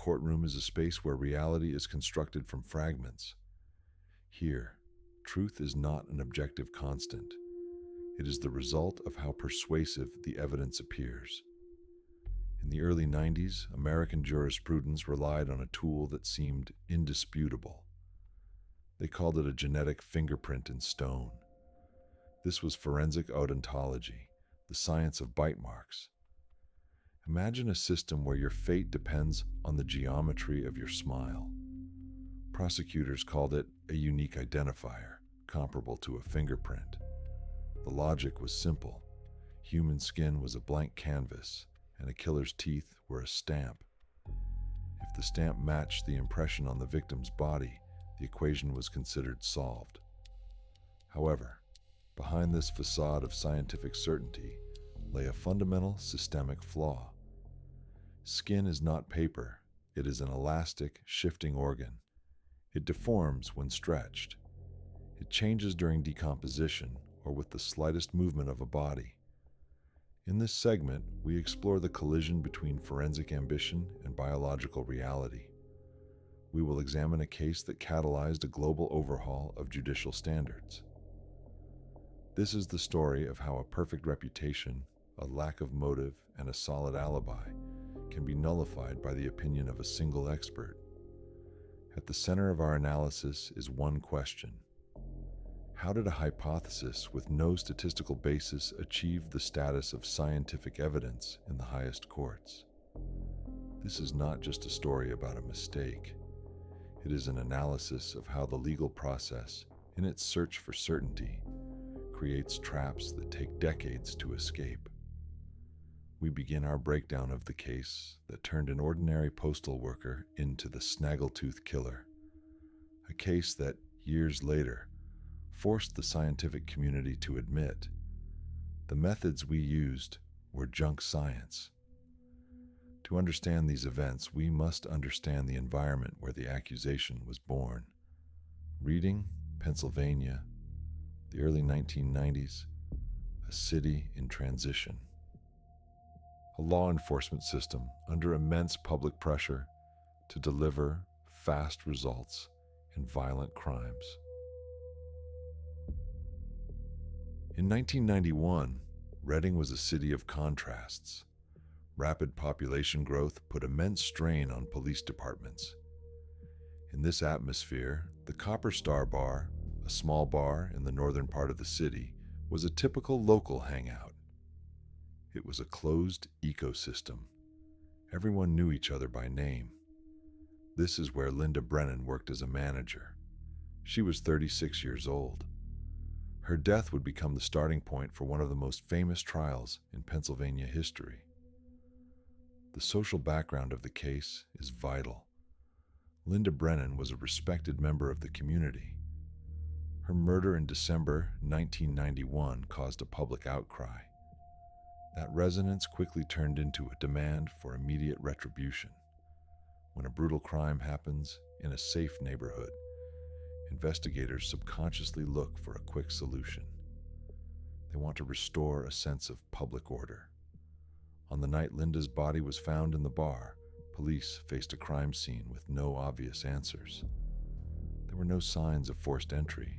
courtroom is a space where reality is constructed from fragments. Here, truth is not an objective constant. It is the result of how persuasive the evidence appears. In the early 90s, American jurisprudence relied on a tool that seemed indisputable. They called it a genetic fingerprint in stone. This was forensic odontology, the science of bite marks. Imagine a system where your fate depends on the geometry of your smile. Prosecutors called it a unique identifier, comparable to a fingerprint. The logic was simple. Human skin was a blank canvas, and a killer's teeth were a stamp. If the stamp matched the impression on the victim's body, the equation was considered solved. However, behind this facade of scientific certainty lay a fundamental systemic flaw. Skin is not paper, it is an elastic, shifting organ. It deforms when stretched. It changes during decomposition or with the slightest movement of a body. In this segment, we explore the collision between forensic ambition and biological reality. We will examine a case that catalyzed a global overhaul of judicial standards. This is the story of how a perfect reputation, a lack of motive, and a solid alibi can be nullified by the opinion of a single expert. At the center of our analysis is one question. How did a hypothesis with no statistical basis achieve the status of scientific evidence in the highest courts? This is not just a story about a mistake. It is an analysis of how the legal process, in its search for certainty, creates traps that take decades to escape. We begin our breakdown of the case that turned an ordinary postal worker into the Snaggletooth Killer, a case that, years later, forced the scientific community to admit the methods we used were junk science. To understand these events, we must understand the environment where the accusation was born. Reading, Pennsylvania, the early 1990s, a city in transition. A law enforcement system under immense public pressure to deliver fast results in violent crimes. In 1991, Reading was a city of contrasts. Rapid population growth put immense strain on police departments. In this atmosphere, the Copper Star Bar, a small bar in the northern part of the city, was a typical local hangout. It was a closed ecosystem. Everyone knew each other by name. This is where Linda Brennan worked as a manager. She was 36 years old. Her death would become the starting point for one of the most famous trials in Pennsylvania history. The social background of the case is vital. Linda Brennan was a respected member of the community. Her murder in December 1991 caused a public outcry. That resonance quickly turned into a demand for immediate retribution. When a brutal crime happens in a safe neighborhood, investigators subconsciously look for a quick solution. They want to restore a sense of public order. On the night Linda's body was found in the bar, police faced a crime scene with no obvious answers. There were no signs of forced entry.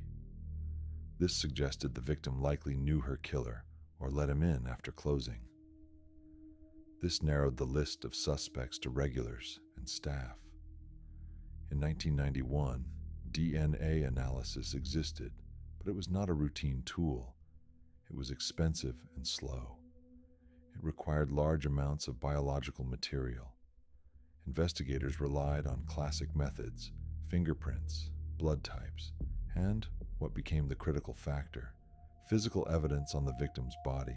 This suggested the victim likely knew her killer or let him in after closing. This narrowed the list of suspects to regulars and staff. In 1991, DNA analysis existed, but it was not a routine tool. It was expensive and slow. It required large amounts of biological material. Investigators relied on classic methods, fingerprints, blood types, and what became the critical factor, physical evidence on the victim's body.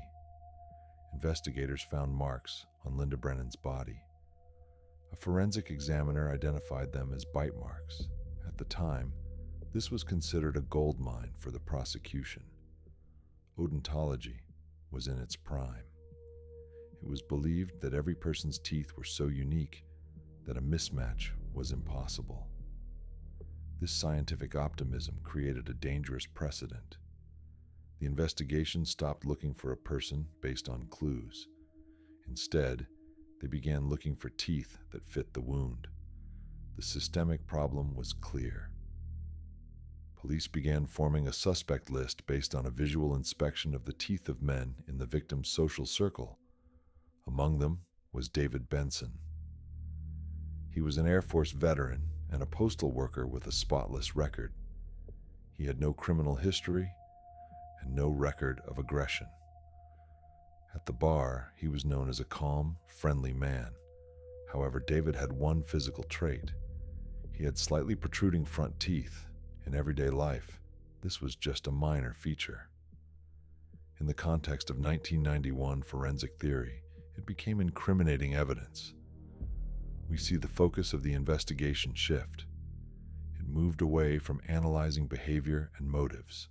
Investigators found marks on Linda Brennan's body. A forensic examiner identified them as bite marks. At the time, this was considered a gold mine for the prosecution. Odontology was in its prime. It was believed that every person's teeth were so unique that a mismatch was impossible. This scientific optimism created a dangerous precedent. The investigation stopped looking for a person based on clues. Instead, they began looking for teeth that fit the wound. The systemic problem was clear. Police began forming a suspect list based on a visual inspection of the teeth of men in the victim's social circle. Among them was David Benson. He was an Air Force veteran and a postal worker with a spotless record. He had no criminal history and no record of aggression. At the bar, he was known as a calm, friendly man. However, David had one physical trait. He had slightly protruding front teeth. In everyday life, this was just a minor feature. In the context of 1991 forensic theory, it became incriminating evidence. We see the focus of the investigation shift. It moved away from analyzing behavior and motives.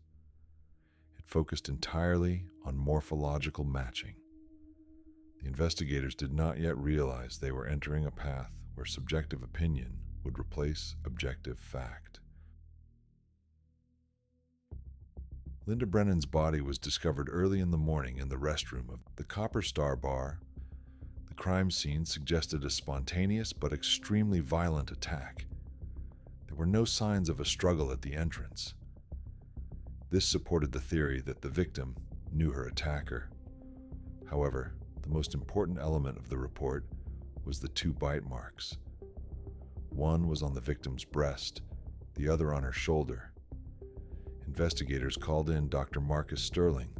It focused entirely on morphological matching. The investigators did not yet realize they were entering a path where subjective opinion would replace objective fact. Linda Brennan's body was discovered early in the morning in the restroom of the Copper Star Bar. The crime scene suggested a spontaneous but extremely violent attack. There were no signs of a struggle at the entrance. This supported the theory that the victim knew her attacker. However, the most important element of the report was the 2 bite marks. One was on the victim's breast, the other on her shoulder. Investigators called in Dr. Marcus Sterling,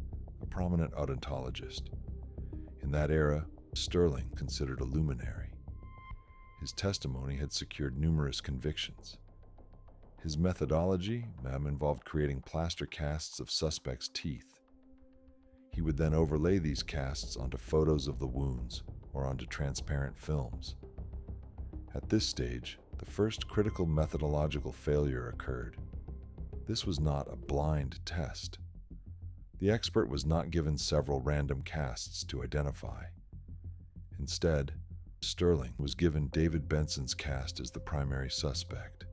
a prominent odontologist. In that era, Sterling considered a luminary. His testimony had secured numerous convictions. His methodology involved creating plaster casts of suspects' teeth. He would then overlay these casts onto photos of the wounds or onto transparent films. At this stage, the first critical methodological failure occurred. This was not a blind test. The expert was not given several random casts to identify. Instead, Sterling was given David Benson's cast as the primary suspect.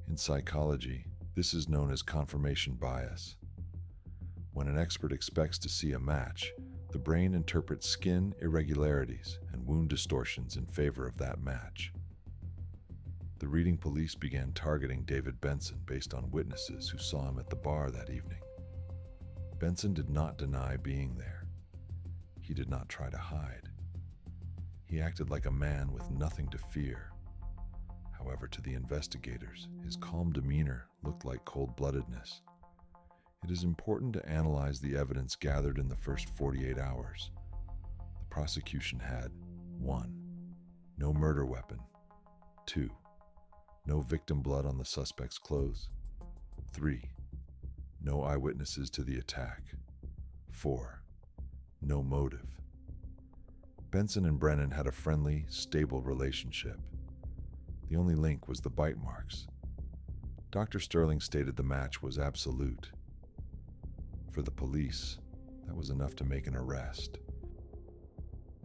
In psychology, this is known as confirmation bias. When an expert expects to see a match, the brain interprets skin irregularities and wound distortions in favor of that match. The Reading police began targeting David Benson based on witnesses who saw him at the bar that evening. Benson did not deny being there. He did not try to hide. He acted like a man with nothing to fear. However, to the investigators, his calm demeanor looked like cold-bloodedness. It is important to analyze the evidence gathered in the first 48 hours. The prosecution had 1. No murder weapon. 2. No victim blood on the suspect's clothes. 3. No eyewitnesses to the attack. 4. No motive. Benson and Brennan had a friendly, stable relationship. The only link was the bite marks. Dr. Sterling stated the match was absolute. For the police, that was enough to make an arrest.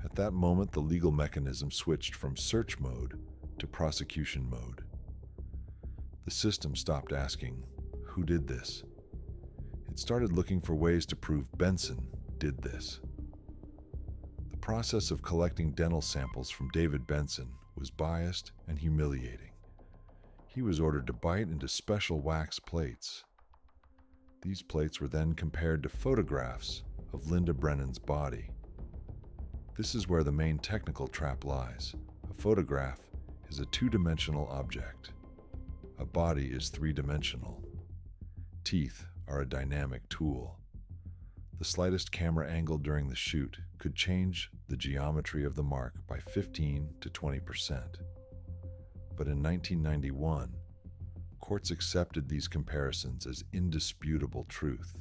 At that moment, the legal mechanism switched from search mode to prosecution mode. The system stopped asking, "Who did this?" It started looking for ways to prove Benson did this. The process of collecting dental samples from David Benson was biased and humiliating. He was ordered to bite into special wax plates. These plates were then compared to photographs of Linda Brennan's body. This is where the main technical trap lies. A photograph is a 2-dimensional object. A body is 3-dimensional. Teeth are a dynamic tool. The slightest camera angle during the shoot could change the geometry of the mark by 15 to 20%. But in 1991, courts accepted these comparisons as indisputable truth.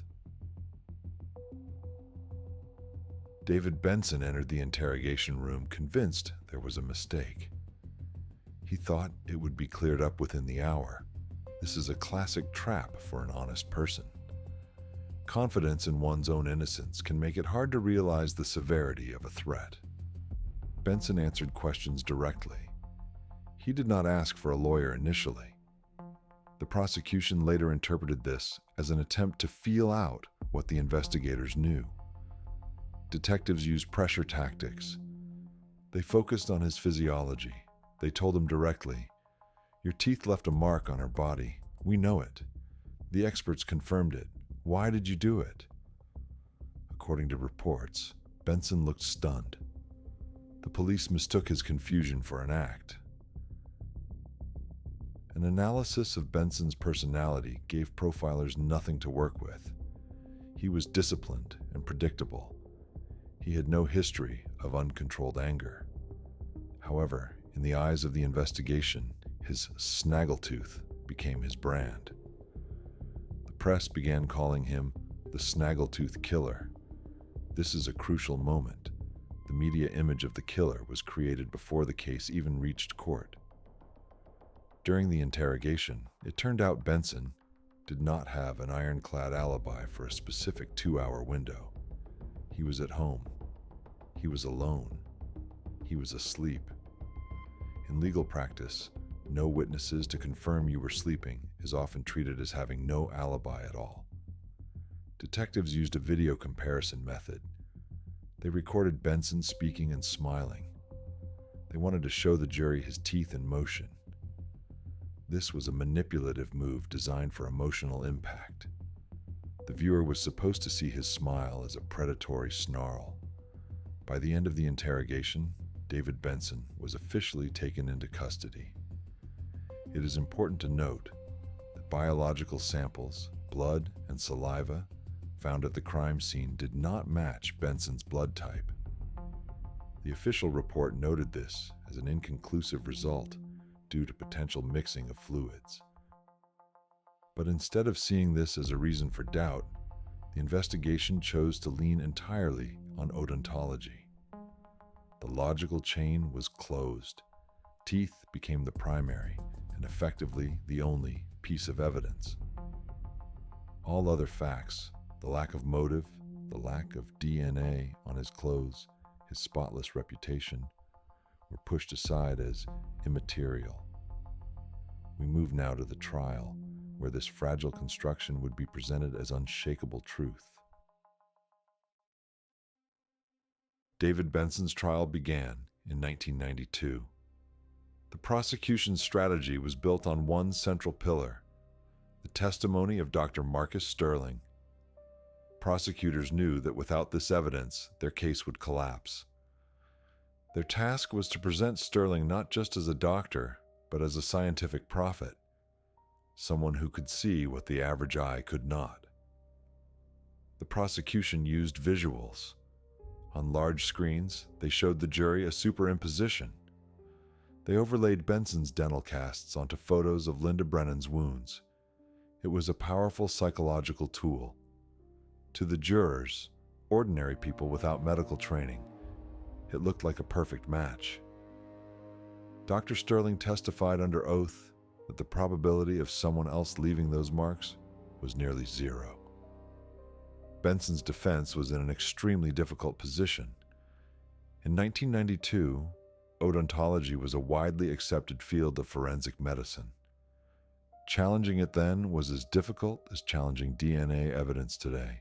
David Benson entered the interrogation room convinced there was a mistake. He thought it would be cleared up within the hour. This is a classic trap for an honest person. Confidence in one's own innocence can make it hard to realize the severity of a threat. Benson answered questions directly. He did not ask for a lawyer initially. The prosecution later interpreted this as an attempt to feel out what the investigators knew. Detectives used pressure tactics. They focused on his physiology. They told him directly, Your teeth left a mark on her body. We know it. The experts confirmed it. Why did you do it? According to reports, Benson looked stunned. The police mistook his confusion for an act. An analysis of Benson's personality gave profilers nothing to work with. He was disciplined and predictable. He had no history of uncontrolled anger. However, in the eyes of the investigation, his snaggletooth became his brand. The press began calling him the Snaggletooth Killer. This is a crucial moment. The media image of the killer was created before the case even reached court. During the interrogation, it turned out Benson did not have an ironclad alibi for a specific 2-hour window. He was at home. He was alone. He was asleep. In legal practice, no witnesses to confirm you were sleeping is often treated as having no alibi at all. Detectives used a video comparison method. They recorded Benson speaking and smiling. They wanted to show the jury his teeth in motion. This was a manipulative move designed for emotional impact. The viewer was supposed to see his smile as a predatory snarl. By the end of the interrogation, David Benson was officially taken into custody. It is important to note that biological samples, blood and saliva, found at the crime scene did not match Benson's blood type. The official report noted this as an inconclusive result due to potential mixing of fluids. But instead of seeing this as a reason for doubt, the investigation chose to lean entirely on odontology. The logical chain was closed. Teeth became the primary and effectively the only piece of evidence. All other facts, the lack of motive, the lack of DNA on his clothes, his spotless reputation, were pushed aside as immaterial. We move now to the trial, where this fragile construction would be presented as unshakable truth. David Benson's trial began in 1992. The prosecution's strategy was built on one central pillar: the testimony of Dr. Marcus Sterling. Prosecutors knew that without this evidence, their case would collapse. Their task was to present Sterling not just as a doctor, but as a scientific prophet, someone who could see what the average eye could not. The prosecution used visuals. On large screens, they showed the jury a superimposition. They overlaid Benson's dental casts onto photos of Linda Brennan's wounds. It was a powerful psychological tool. To the jurors, ordinary people without medical training, it looked like a perfect match. Dr. Sterling testified under oath that the probability of someone else leaving those marks was nearly zero. Benson's defense was in an extremely difficult position. In 1992, odontology was a widely accepted field of forensic medicine. Challenging it then was as difficult as challenging DNA evidence today.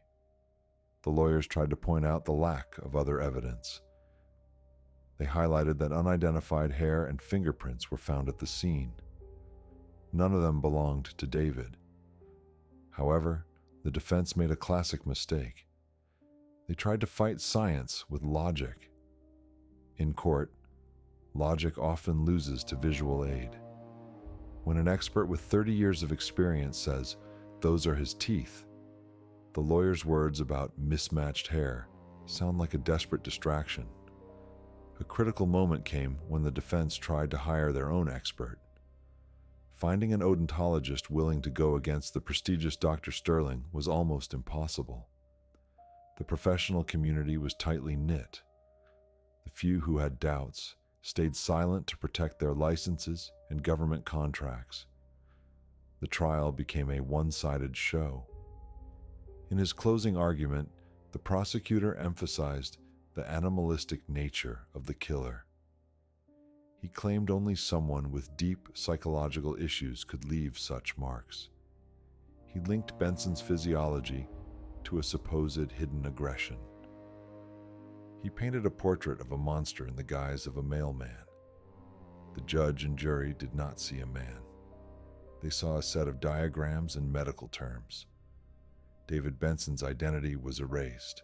The lawyers tried to point out the lack of other evidence. They highlighted that unidentified hair and fingerprints were found at the scene. None of them belonged to David. However, the defense made a classic mistake. They tried to fight science with logic. In court, logic often loses to visual aid. When an expert with 30 years of experience says, "Those are his teeth," the lawyer's words about mismatched hair sound like a desperate distraction. A critical moment came when the defense tried to hire their own expert. Finding an odontologist willing to go against the prestigious Dr. Sterling was almost impossible. The professional community was tightly knit. The few who had doubts stayed silent to protect their licenses and government contracts. The trial became a one-sided show. In his closing argument, the prosecutor emphasized the animalistic nature of the killer. He claimed only someone with deep psychological issues could leave such marks. He linked Benson's physiology to a supposed hidden aggression. He painted a portrait of a monster in the guise of a mailman. The judge and jury did not see a man. They saw a set of diagrams and medical terms. David Benson's identity was erased.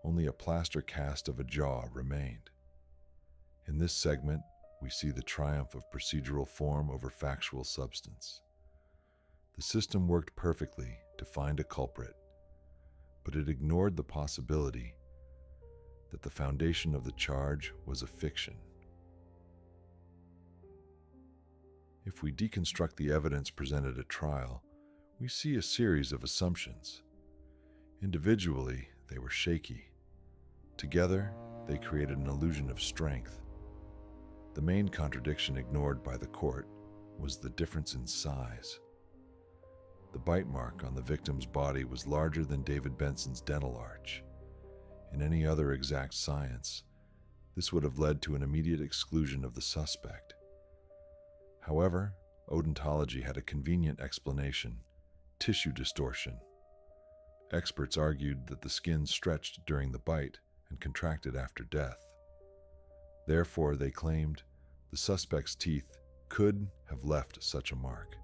Only a plaster cast of a jaw remained. In this segment, we see the triumph of procedural form over factual substance. The system worked perfectly to find a culprit, but it ignored the possibility that the foundation of the charge was a fiction. If we deconstruct the evidence presented at trial, we see a series of assumptions. Individually, they were shaky. Together, they created an illusion of strength. The main contradiction ignored by the court was the difference in size. The bite mark on the victim's body was larger than David Benson's dental arch. In any other exact science, this would have led to an immediate exclusion of the suspect. However, odontology had a convenient explanation: tissue distortion. Experts argued that the skin stretched during the bite and contracted after death. Therefore, they claimed the suspect's teeth could have left such a mark.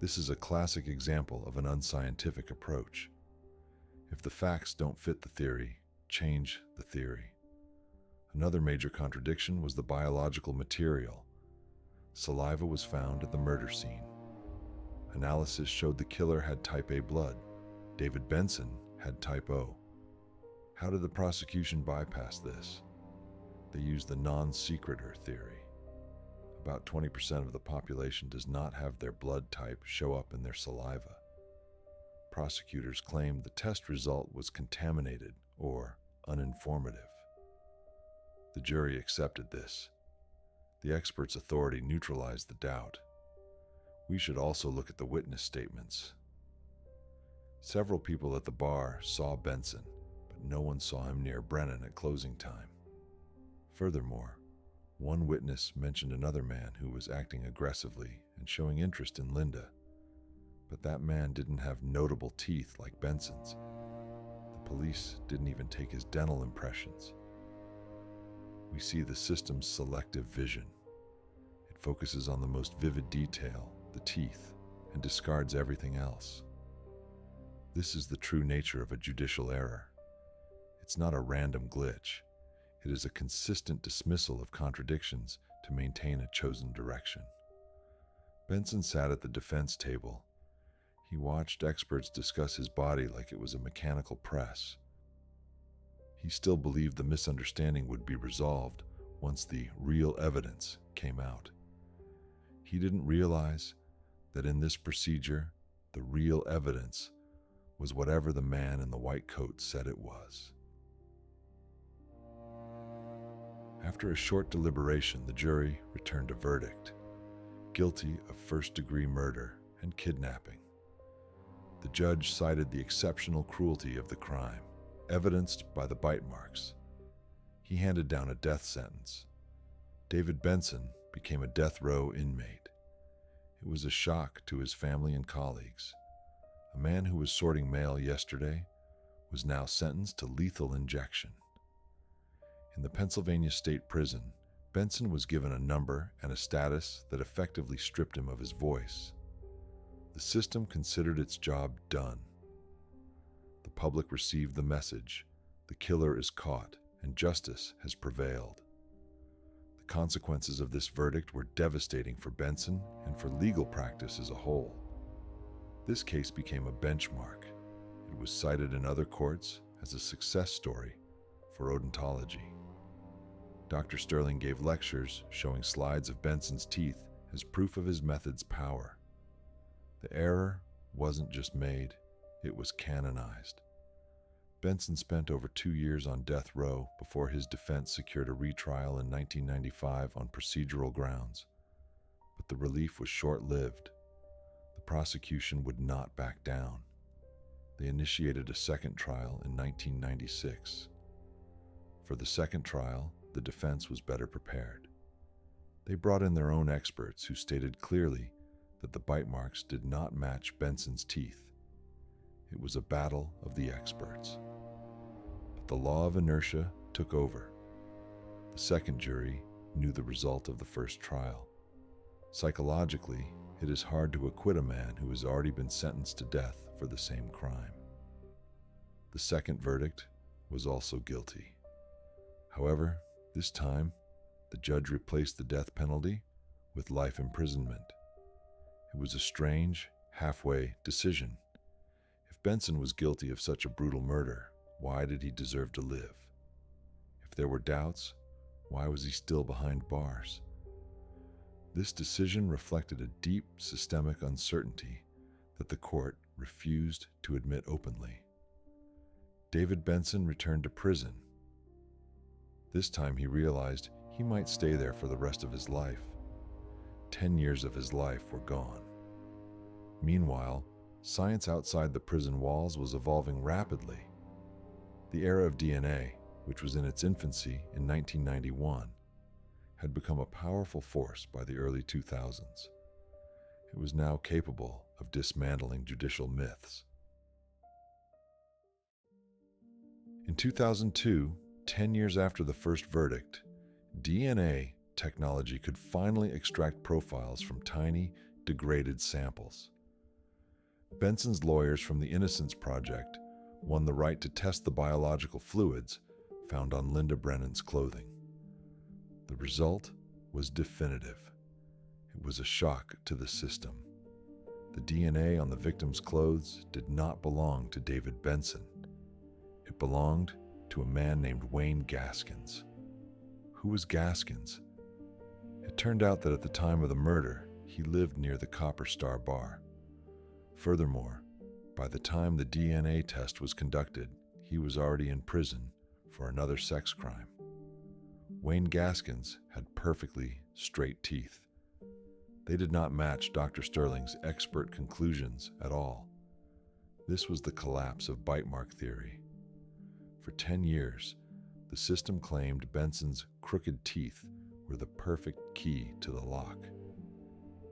This is a classic example of an unscientific approach. If the facts don't fit the theory, change the theory. Another major contradiction was the biological material. Saliva was found at the murder scene. Analysis showed the killer had type A blood. David Benson had type O. How did the prosecution bypass this? They used the non-secretor theory. About 20% of the population does not have their blood type show up in their saliva. Prosecutors claimed the test result was contaminated or uninformative. The jury accepted this. The expert's authority neutralized the doubt. We should also look at the witness statements. Several people at the bar saw Benson, but no one saw him near Brennan at closing time. Furthermore, one witness mentioned another man who was acting aggressively and showing interest in Linda, but that man didn't have notable teeth like Benson's. The police didn't even take his dental impressions. We see the system's selective vision. It focuses on the most vivid detail, the teeth, and discards everything else. This is the true nature of a judicial error. It's not a random glitch. It is a consistent dismissal of contradictions to maintain a chosen direction. Benson sat at the defense table. He watched experts discuss his body like it was a mechanical press. He still believed the misunderstanding would be resolved once the real evidence came out. He didn't realize that in this procedure, the real evidence was whatever the man in the white coat said it was. After a short deliberation, the jury returned a verdict: guilty of first-degree murder and kidnapping. The judge cited the exceptional cruelty of the crime, evidenced by the bite marks. He handed down a death sentence. David Benson became a death row inmate. It was a shock to his family and colleagues. A man who was sorting mail yesterday was now sentenced to lethal injection. In the Pennsylvania State Prison, Benson was given a number and a status that effectively stripped him of his voice. The system considered its job done. The public received the message: the killer is caught and justice has prevailed. The consequences of this verdict were devastating for Benson and for legal practice as a whole. This case became a benchmark. It was cited in other courts as a success story for odontology. Dr. Sterling gave lectures showing slides of Benson's teeth as proof of his method's power. The error wasn't just made, it was canonized. Benson spent over 2 years on death row before his defense secured a retrial in 1995 on procedural grounds. But the relief was short-lived. The prosecution would not back down. They initiated a second trial in 1996. For the second trial, the defense was better prepared. They brought in their own experts who stated clearly that the bite marks did not match Benson's teeth. It was a battle of the experts. But the law of inertia took over. The second jury knew the result of the first trial. Psychologically, it is hard to acquit a man who has already been sentenced to death for the same crime. The second verdict was also guilty. However, this time, the judge replaced the death penalty with life imprisonment. It was a strange, halfway decision. If Benson was guilty of such a brutal murder, why did he deserve to live? If there were doubts, why was he still behind bars? This decision reflected a deep systemic uncertainty that the court refused to admit openly. David Benson returned to prison. This time he realized he might stay there for the rest of his life. 10 years of his life were gone. Meanwhile, science outside the prison walls was evolving rapidly. The era of DNA, which was in its infancy in 1991, had become a powerful force by the early 2000s. It was now capable of dismantling judicial myths. In 2002, 10 years after the first verdict, DNA technology could finally extract profiles from tiny, degraded samples. Benson's lawyers from the Innocence Project won the right to test the biological fluids found on Linda Brennan's clothing. The result was definitive. It was a shock to the system. The DNA on the victim's clothes did not belong to David Benson. It belonged to a man named Wayne Gaskins. Who was Gaskins? It turned out that at the time of the murder, he lived near the Copper Star bar. Furthermore, by the time the DNA test was conducted, he was already in prison for another sex crime. Wayne Gaskins had perfectly straight teeth. They did not match Dr. Sterling's expert conclusions at all. This was the collapse of bitemark theory. For 10 years, the system claimed Benson's crooked teeth were the perfect key to the lock.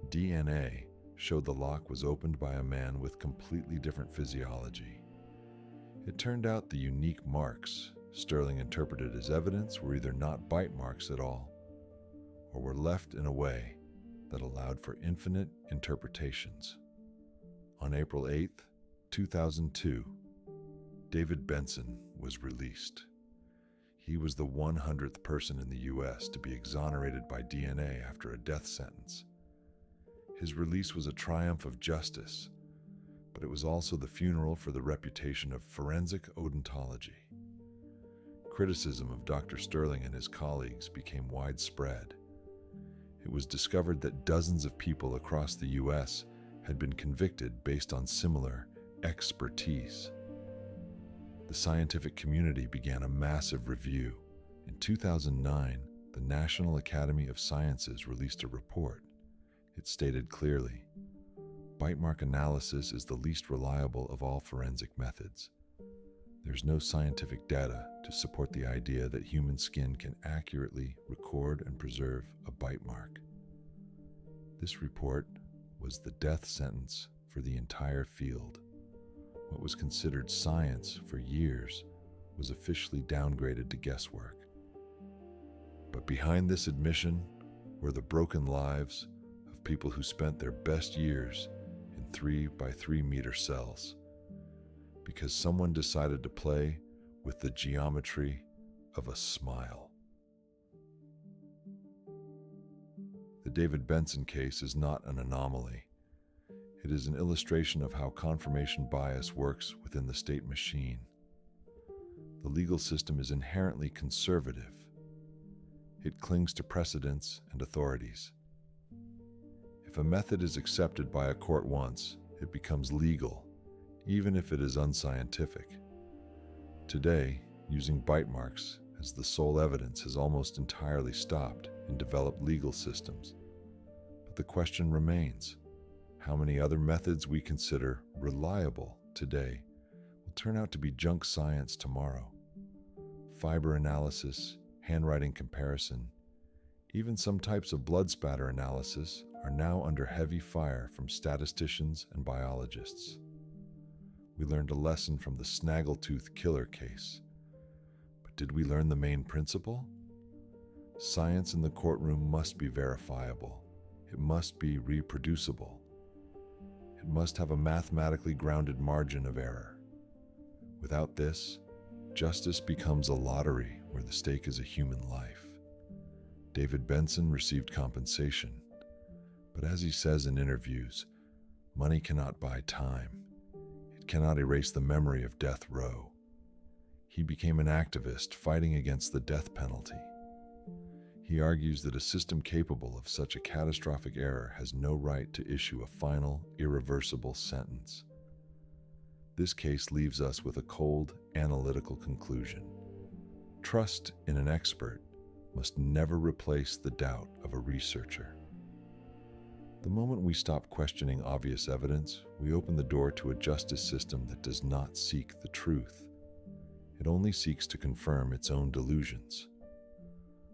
DNA showed the lock was opened by a man with completely different physiology. It turned out the unique marks Sterling interpreted as evidence were either not bite marks at all, or were left in a way that allowed for infinite interpretations. On April 8, 2002, David Benson was released. He was the 100th person in the U.S. to be exonerated by DNA after a death sentence. His release was a triumph of justice, but it was also the funeral for the reputation of forensic odontology. Criticism of Dr. Sterling and his colleagues became widespread. It was discovered that dozens of people across the U.S. had been convicted based on similar expertise. The scientific community began a massive review. In 2009, the National Academy of Sciences released a report. It stated clearly, bitemark analysis is the least reliable of all forensic methods. There's no scientific data to support the idea that human skin can accurately record and preserve a bite mark. This report was the death sentence for the entire field. What was considered science for years was officially downgraded to guesswork. But behind this admission were the broken lives of people who spent their best years in 3-by-3-meter cells, because someone decided to play with the geometry of a smile. The David Benson case is not an anomaly. It is an illustration of how confirmation bias works within the state machine. The legal system is inherently conservative. It clings to precedents and authorities. If a method is accepted by a court once, it becomes legal, even if it is unscientific. Today, using bite marks as the sole evidence has almost entirely stopped in developed legal systems. But the question remains, how many other methods we consider reliable today will turn out to be junk science tomorrow? Fiber analysis, handwriting comparison, even some types of blood spatter analysis are now under heavy fire from statisticians and biologists. We learned a lesson from the Snaggletooth Killer case. But did we learn the main principle? Science in the courtroom must be verifiable. It must be reproducible. It must have a mathematically grounded margin of error. Without this, justice becomes a lottery where the stake is a human life. David Benson received compensation, but as he says in interviews, money cannot buy time. It cannot erase the memory of death row. He became an activist fighting against the death penalty. He argues that a system capable of such a catastrophic error has no right to issue a final, irreversible sentence. This case leaves us with a cold, analytical conclusion. Trust in an expert must never replace the doubt of a researcher. The moment we stop questioning obvious evidence, we open the door to a justice system that does not seek the truth. It only seeks to confirm its own delusions.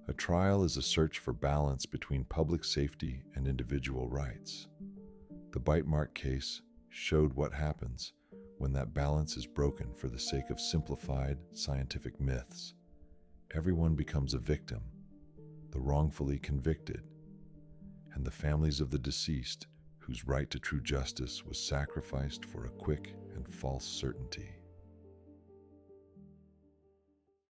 A trial is a search for balance between public safety and individual rights. The bitemark case showed what happens when that balance is broken for the sake of simplified scientific myths. Everyone becomes a victim, the wrongfully convicted, and the families of the deceased whose right to true justice was sacrificed for a quick and false certainty.